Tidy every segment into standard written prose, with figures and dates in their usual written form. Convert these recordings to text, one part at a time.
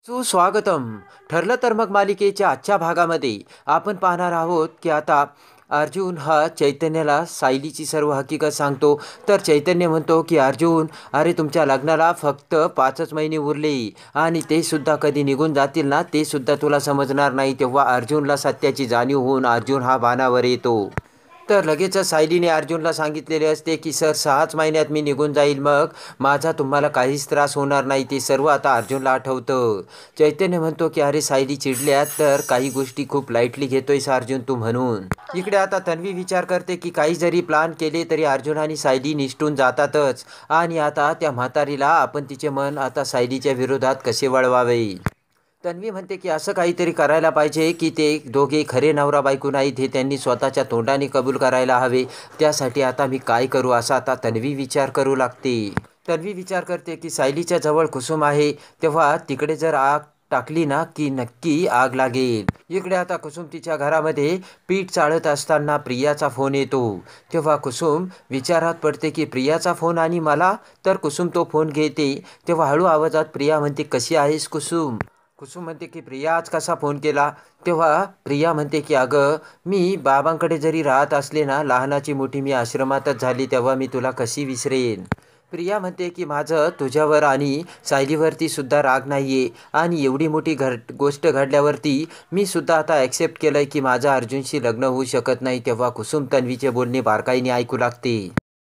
सुस्वागतम. ठरलं तर मग मालिकेच्या आजच्या भागामध्ये आपण पाहणार आहोत की आता अर्जुन हा चैतन्याला सायलीची सर्व हकीकत सांगतो. तर चैतन्य म्हणतो की अर्जुन, अरे तुमच्या लग्नाला फक्त 5च महिने उरले आणि ते सुद्धा कधी निघून जातील ना ते सुद्धा तुला समजणार नाही. तेव्हा अर्जुनला सत्याची जाणीव होऊन अर्जुन हा बाणावर येतो. तर लगेचच सायलीने अर्जुनला सांगितलेले असते की सर 6च महिन्यात मी निघून जाईल, मग माझा तुम्हाला काहीच त्रास होणार नाही. ते सर्व आता अर्जुनला आठवतं. चैतन्य म्हणतो की अरे सायली चिडल्यात तर काही गोष्टी खूप लाईटली घेतोयस अर्जुन तू म्हणून. इकडे आता तन्वी विचार करते की काही जरी प्लान केले तरी अर्जुन आणि सायली निसटून जातातच आणि आता त्या म्हातारीला आपण तिचे मन आता सायलीच्या विरोधात कसे वळवावे. तन्वी म्हणते की असं काहीतरी करायला पाहिजे की ते दोघे खरे नवरा बायको नाहीत हे त्यांनी स्वतःच्या तोंडाने कबूल करायला हवे. त्यासाठी आता मी काय करू असा आता तन्वी विचार करू लागते. तन्वी विचार करते की सायलीच्या जवळ कुसुम आहे, तेव्हा तिकडे जर आग टाकली ना की नक्की आग लागेल. इकडे आता कुसुम तिच्या घरामध्ये पीठ चाळत असताना प्रियाचा फोन येतो. तेव्हा कुसुम विचारात पडते की प्रियाचा फोन आणि मला. तर कुसुम तो फोन घेते. तेव्हा हळू आवाजात प्रिया म्हणते कशी आहेस कुसुम. कुसुम म्हणते की प्रिया आज कसा फोन केला. तेव्हा प्रिया म्हणते की अगं मी बाबांकडे जरी राहत असले ना, लहानाची मोठी मी आश्रमातच झाली, तेव्हा मी तुला कशी विसरेन. प्रिया म्हणते की माझं तुझ्यावर आणि सायलीवरती सुद्धा राग नाही आहे आणि एवढी मोठी गोष्ट घडल्यावरती मी सुद्धा आता ॲक्सेप्ट केलं आहे की माझं अर्जुनशी लग्न होऊ शकत नाही. तेव्हा कुसुम तन्वीचे बोलणे बारकाईने ऐकू लागते.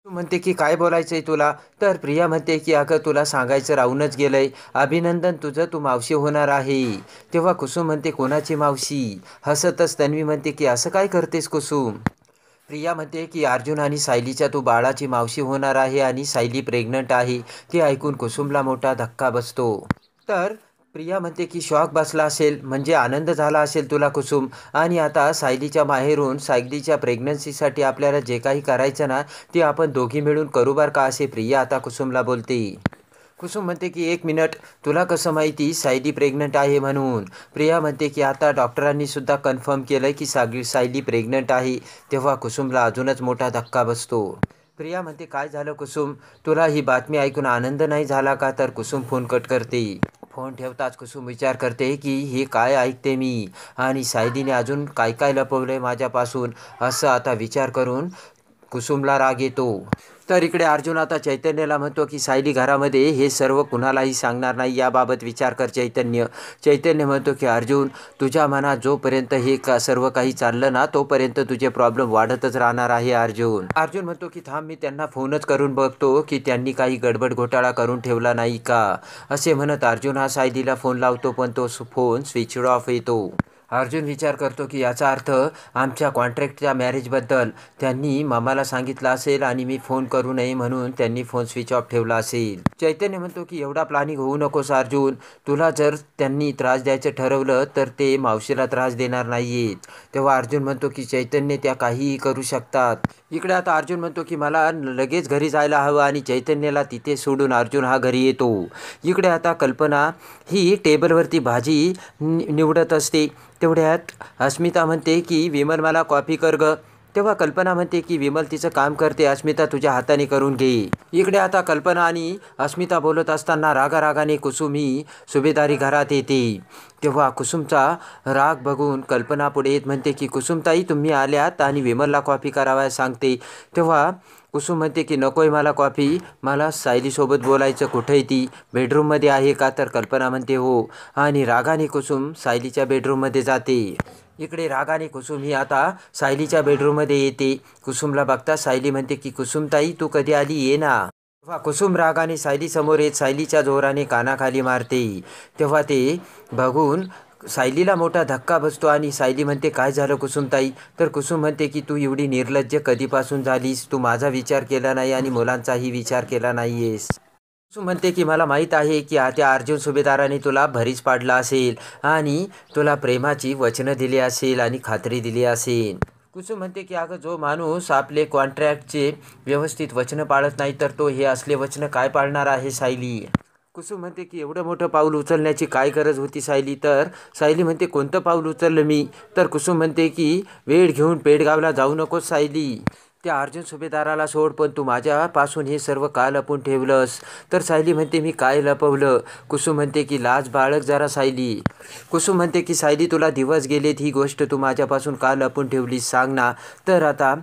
तू म्हणते की काय बोलायचंय तुला. तर प्रिया म्हणते की अगं तुला सांगायचं राहूनच गेलंय, अभिनंदन तुझं, तू मावशी होणार आहे. तेव्हा कुसुम म्हणते कोणाची मावशी. हसतच तन्वी म्हणते की असं काय करतेस कुसुम. प्रिया म्हणते की अर्जुन आणि सायलीच्या तू बाळाची मावशी होणार आहे आणि सायली प्रेग्नंट आहे. ते ऐकून कुसुमला मोठा धक्का बसतो. तर प्रिया म्हणते की शॉक बसला असेल, म्हणजे आनंद झाला असेल तुला कुसुम, आणि आता सायलीच्या माहेरून सायलीच्या प्रेग्नन्सीसाठी आपल्याला जे काही करायचं ना ते आपण दोघी मिळून करू बरं का, असे प्रिया आता कुसुमला बोलते. कुसुम म्हणते की 1 मिनिट, तुला कसं माहिती सायली प्रेग्नंट आहे म्हणून. प्रिया म्हणते की आता डॉक्टरांनी सुद्धा कन्फर्म केलं की सायली प्रेग्नंट आहे. तेव्हा कुसुमला अजूनच मोठा धक्का बसतो. प्रिया म्हणते काय झालं कुसुम, तुला ही बातमी ऐकून आनंद नाही झाला का. तर कुसुम फोन कट करते. फोन ठेवताच कुसुम विचार करते की हे काय ऐकते मी आणि सायलीने अजून काय काय लपवलं आहे माझ्यापासून, असं आता विचार करून कुसुमला राग येतो. तर इकडे अर्जुन आता चैतन्याला म्हणतो की सायली घरामध्ये हे सर्व कुणालाही सांगणार नाही, याबाबत विचार कर चैतन्य. चैतन्य म्हणतो की अर्जुन, तुझ्या मनात जोपर्यंत हे सर्व काही चाललं ना तोपर्यंत तुझे प्रॉब्लेम वाढतच राहणार आहे अर्जुन. अर्जुन म्हणतो की थांब मी त्यांना फोनच करून बघतो की त्यांनी काही गडबड घोटाळा करून ठेवला नाही का. असे म्हणत अर्जुन हा सायलीला फोन लावतो, पण तो फोन स्विच ऑफ येतो. अर्जुन विचार करतो की याचा अर्थ आमच्या कॉन्ट्रॅक्टच्या मॅरेजबद्दल त्यांनी मामाला सांगितलं असेल आणि मी फोन करू नये म्हणून त्यांनी फोन स्विच ऑफ ठेवला असेल. चैतन्य म्हणतो की एवढा प्लॅनिंग होऊ नकोस अर्जुन, तुला जर त्यांनी त्रास द्यायचं ठरवलं तर ते मावशीला त्रास देणार नाहीयेत. तेव्हा अर्जुन म्हणतो की चैतन्य त्या काहीही करू शकतात. इकडे आता अर्जुन म्हणतो की मला लगेच घरी जायला हवं आणि चैतन्याला तिथे सोडून अर्जुन हा घरी येतो. इकडे आता कल्पना ही टेबलवरती भाजी निवडत असते. तेवढ्यात अस्मिता म्हणते की विमल मला कॉफी कर ग. तेव्हा कल्पना म्हणते की विमल तिचं काम करते, अस्मिता तुझ्या हाताने करून घे. इकडे आता कल्पना आणि अस्मिता बोलत असताना रागारागाने कुसुम ही सुभेदारी घरात येते. तेव्हा कुसुमचा राग बघून कल्पना पुढे येत म्हणते की कुसुमताई तुम्ही आल्यात आणि विमलला कॉफी करायला सांगते. तेव्हा कुसुम म्हणते की नकोय मला कॉफी, मला सायलीसोबत बोलायचं. कुठे ती, बेडरूममध्ये आहे का. तर कल्पना म्हणते हो, आणि रागाने कुसुम सायलीच्या बेडरूममध्ये जाते. इकडे रागाने कुसुम ही आता सायलीच्या बेडरूममध्ये येते. कुसुमला बघता सायली म्हणते की कुसुमताई तू कधी आली, ये ना. तेव्हा कुसुम रागाने सायलीसमोर येत सायलीच्या जोराने कानाखाली मारते. तेव्हा ते बघून सायलीला मोठा धक्का बसतो आणि सायली म्हणते काय झालं कुसुमताई. तर कुसुम म्हणते की तू एवढी निर्लज्ज कधीपासून झालीस, तू माझा विचार केला नाही आणि मुलांचाही विचार केला नाहीयेस. कुसुम म्हणते की मला माहीत आहे की त्या अर्जुन सुभेदाराने तुला भरीस पाडला असेल आणि तुला प्रेमाची वचनं दिली असेल आणि खात्री दिली असेल. कुसुम म्हणते की अगं जो माणूस आपले कॉन्ट्रॅक्टचे व्यवस्थित वचनं पाळत नाही तर तो हे असले वचनं काय पाळणार आहे सायली. कुसुम म्हणते की एवढं मोठं पाऊल उचलण्याची काय गरज होती सायली. तर सायली म्हणते कोणतं पाऊल उचललं मी. तर कुसुम म्हणते की वेळ घेऊन पेडगावला जाऊ नकोस सायली. त्या अर्जुन सुभेदाराला सोड, पण तू माझ्यापासून हे सर्व का लपून ठेवलंस? तर सायली म्हणते मी काय लपवलं? कुसुम म्हणते की लाज बाळग जरा सायली. कुसुम म्हणते की सायली तुला दिवस गेलेत, ही गोष्ट तू माझ्यापासून का लपून ठेवलीस सांग ना. तर आता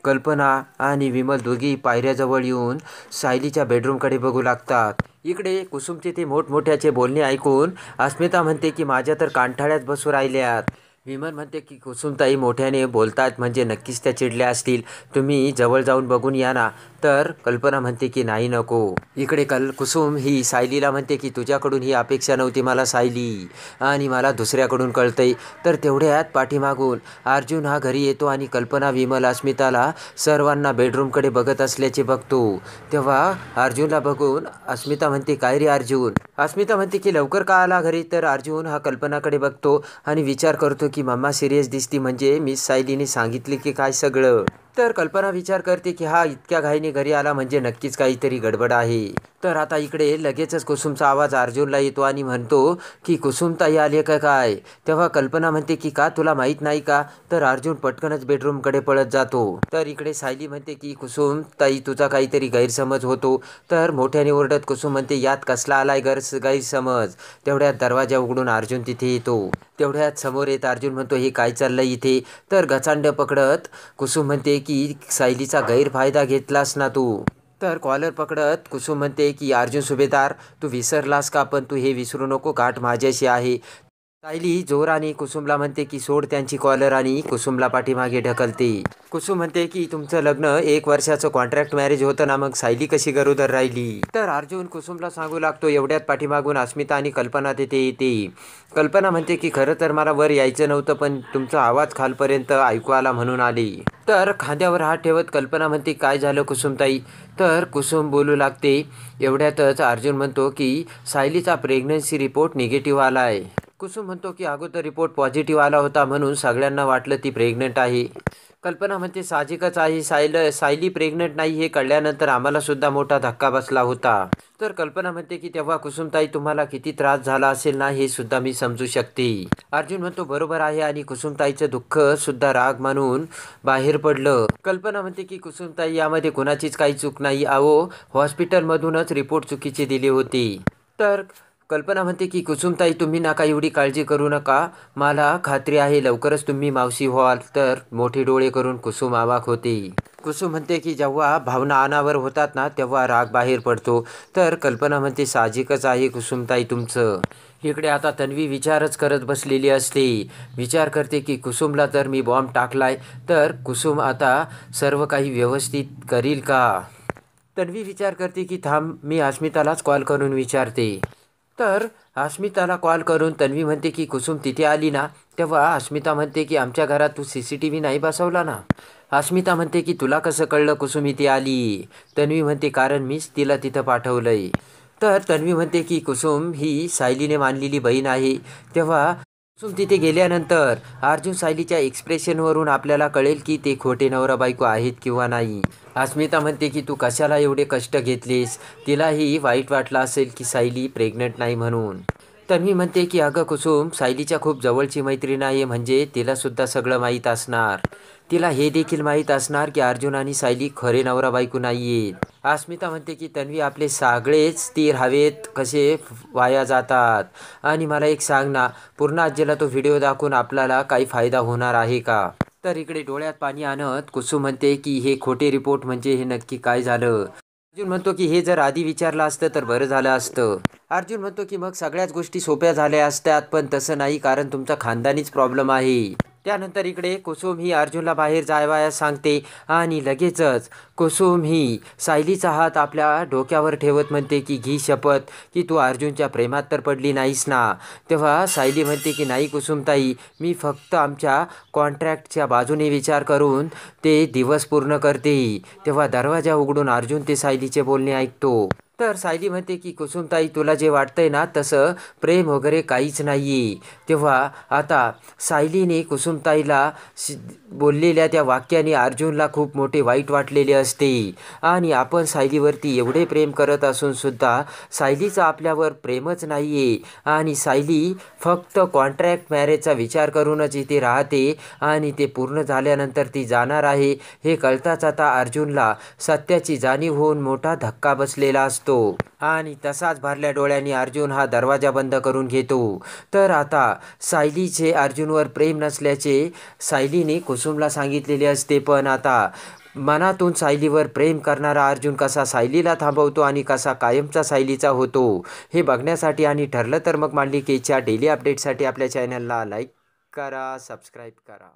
कल्पना आणि विमल दोघी पायऱ्याजवळ येऊन सायलीच्या बेडरूमकडे बघू लागतात. इकडे कुसुमचे ते मोठमोठ्याचे बोलणे ऐकून अस्मिता म्हणते की माझ्या तर कांठाळ्यात बसू राहिल्यात. विमल म्हणते की कुसुमताई मोठ्याने बोलतात म्हणजे नक्कीच त्या चिडल्या असतील, तुम्ही जवळ जाऊन बघून या ना. तर कल्पना म्हणते की नाही नको. इकडे कुसुम ही सायलीला म्हणते की तुझ्याकडून ही अपेक्षा नव्हती मला सायली, आणि मला दुसऱ्याकडून कळतंय. तर तेवढ्यात पाठीमागून अर्जुन हा घरी येतो आणि कल्पना, विमल, अस्मिताला सर्वांना बेडरूमकडे बघत असल्याचे बघतो. तेव्हा अर्जुनला बघून अस्मिता म्हणते काय रे अर्जुन? अस्मिता म्हणते की लवकर का आला घरी? तर अर्जुन हा कल्पनाकडे बघतो आणि विचार करतो की मम्मा सिरियस दिसती, म्हणजे मिस सायलीने सांगितले की काय सगळं? तर कल्पना विचार करते की हा इतक्या घाईने घरी आला म्हणजे नक्कीच काहीतरी गडबड आहे. तर आता इकडे लगेचच कुसुमचा आवाज अर्जुनला येतो आणि म्हणतो की कुसुमताई आले का काय? तेव्हा कल्पना म्हणते की का तुला माहीत नाही का? तर अर्जुन पटकनच बेडरूमकडे पळत जातो. तर इकडे सायली म्हणते की कुसुमताई तुझा काहीतरी गैरसमज होतो. तर मोठ्याने ओरडत कुसुम म्हणते यात कसला आलाय गैरसमज? तेवढ्यात दरवाजा उघडून अर्जुन तिथे येतो. तेवढ्यात समोर येत अर्जुन म्हणतो हे काय चाललंय इथे? तर गचांड पकडत कुसुम म्हणते की सायलीचा गैरफायदा घेतलास ना तू. तर कॉलर पकडत कुसुम म्हणते की अर्जुन सुभेदार तू विसरलास का? पण तू हे विसरू नको, गाठ माझ्याशी आहे. सायली जोराने कुसुमला म्हणते की सोड त्यांची कॉलर आणि कुसुमला पाठीमागे ढकलते. कुसुम म्हणते की तुमचं लग्न 1 वर्षाचं कॉन्ट्रॅक्ट मॅरेज होतं ना, मग सायली कशी गरोदर राहिली? तर अर्जुन कुसुमला सांगू लागतो. एवढ्यात पाठीमागून अस्मिता आणि कल्पना तिथे येते. कल्पना म्हणते की खरं तर मला वर यायचं नव्हतं, पण तुमचा आवाज खालपर्यंत ऐकू आला म्हणून आली. तर खांद्यावर हात ठेवत कल्पना म्हणते काय झालं कुसुमताई? तर कुसुम बोलू लागते. एवढ्यातच अर्जुन म्हणतो की सायलीचा प्रेग्नन्सी रिपोर्ट निगेटिव्ह आला आहे. कुसुम म्हणतो की अगोदर रिपोर्ट पॉझिटिव्ह आला होता म्हणून सगळ्यांना वाटलं ती प्रेग्नंट आहे. कल्पना म्हणते साहजिकच आहे, सायली प्रेग्नंट नाही हे कळल्यानंतर आम्हाला सुद्धा मोठा धक्का बसला होता. तर कल्पना म्हणते की तेव्हा कुसुमताई तुम्हाला किती त्रास झाला असेल ना, हे सुद्धा मी समजू शकते. अर्जुन म्हणतो बरोबर आहे, आणि कुसुमताईचं दुःख सुद्धा राग मानून बाहेर पडलं. कल्पना म्हणते की कुसुमताई यामध्ये कुणाचीच काही चूक नाही, अहो हॉस्पिटलमधूनच रिपोर्ट चुकीचे दिले होते. तर कल्पना म्हणते की कुसुमताई तुम्ही नका एवढी काळजी करू नका, मला खात्री आहे लवकरच तुम्ही मावशी व्हाल. तर मोठे डोळे करून कुसुम अवाक होते. कुसुम म्हणते की जेव्हा भावना अनावर होतात ना तेव्हा राग बाहेर पडतो. तर कल्पना म्हणते साहजिकच आहे कुसुमताई तुमचं. इकडे आता तन्वी विचारच करत बसलेली असते. विचार करते की कुसुमला तर मी बॉम्ब टाकलाय, तर कुसुम आता सर्व काही व्यवस्थित करील का? तन्वी विचार करते की थांब मी अस्मितालाच कॉल करून विचारते. तर अस्मिताला कॉल करून तन्वी म्हणते की कुसुम तिथे आली ना? तेव्हा अस्मिता म्हणते की आमच्या घरात तू CCTV नाही बसवला ना? अस्मिता म्हणते की तुला कसं कळलं कुसुम इथे आली? तन्वी म्हणते कारण मीच तिला तिथं पाठवलंय. तर तन्वी म्हणते की कुसुम ही सायलीने मानलेली बहीण आहे. तेव्हा कुसुम तिथे गेल्यानंतर अर्जुन सायलीच्या एक्सप्रेशनवरून आपल्याला कळेल की ते खोटे नवरा बायको आहेत किंवा नाही. अस्मिता म्हणते की तू कशाला एवढे कष्ट घेतलेस? तिलाही वाईट वाटलं असेल की सायली प्रेग्नंट नाही म्हणून. तन्वी म्हणते की अगं कुसुम सायलीच्या खूप जवळची मैत्रीण आहे, म्हणजे तिलासुद्धा सगळं माहीत असणार. तिला हे देखील माहीत असणार की अर्जुन आणि सायली खरे नवरा बायको नाही आहेत. अस्मिता म्हणते की तन्वी आपले सगळेच तीर हवेत कसे वाया जातात. आणि मला एक सांग ना, पूर्ण आजीला तो व्हिडिओ दाखवून आपल्याला काही फायदा होणार आहे का? तर इकडे डोळ्यात पाणी आणत कुसुम म्हणते की हे खोटे रिपोर्ट म्हणजे हे नक्की काय झालं? अर्जुन म्हणतो की हे जर आधी विचारलं असतं तर बरं झालं असतं. अर्जुन म्हणतो की मग सगळ्याच गोष्टी सोप्या झाल्या असत्यात, पण तसं नाही कारण तुमचा खानदानीच प्रॉब्लेम आहे. त्यानंतर इकडे कुसुम ही अर्जुनला बाहेर जायवायला सांगते आणि लगेचच कुसुम ही सायलीचा हात आपल्या डोक्यावर ठेवत म्हणते की घी शपथ की तू अर्जुनच्या प्रेमात तर पडली नाहीस ना? तेव्हा सायली म्हणते की नाही कुसुमताई, मी फक्त आमच्या कॉन्ट्रॅक्टच्या बाजूने विचार करून ते दिवस पूर्ण करते. तेव्हा दरवाजा उघडून अर्जुन ते सायलीचे बोलणे ऐकतो. तर सायली म्हणते की कुसुमताई, तुला जे वाटतंय ना तसं प्रेम वगैरे काहीच नाही आहे. तेव्हा आता सायलीने कुसुमताईला बोललेल्या त्या वाक्याने अर्जुनला खूप मोठे वाईट वाटलेले असते. आणि आपण सायलीवरती एवढे प्रेम करत असूनसुद्धा सायलीचं आपल्यावर प्रेमच नाही आहे आणि सायली फक्त कॉन्ट्रॅक्ट मॅरेजचा विचार करूनच इथे राहते आणि ते पूर्ण झाल्यानंतर ती जाणार आहे हे कळताच आता अर्जुनला सत्याची जाणीव होऊन मोठा धक्का बसलेला असतो. आणि तसाच भरल्या डोळ्यांनी अर्जुन हा दरवाजा बंद करून घेतो. तर आता सायलीचे अर्जुनवर प्रेम नसल्याचे सायलीने कुसुमला सांगितलेले असते. पण आता मनातून सायलीवर प्रेम करणारा अर्जुन कसा सायलीला थांबवतो आणि कसा कायमचा सायलीचा होतो हे बघण्यासाठी आणि ठरलं तर मग मालिकेच्या डेली अपडेटसाठी आपल्या चॅनलला लाईक करा, सबस्क्राईब करा.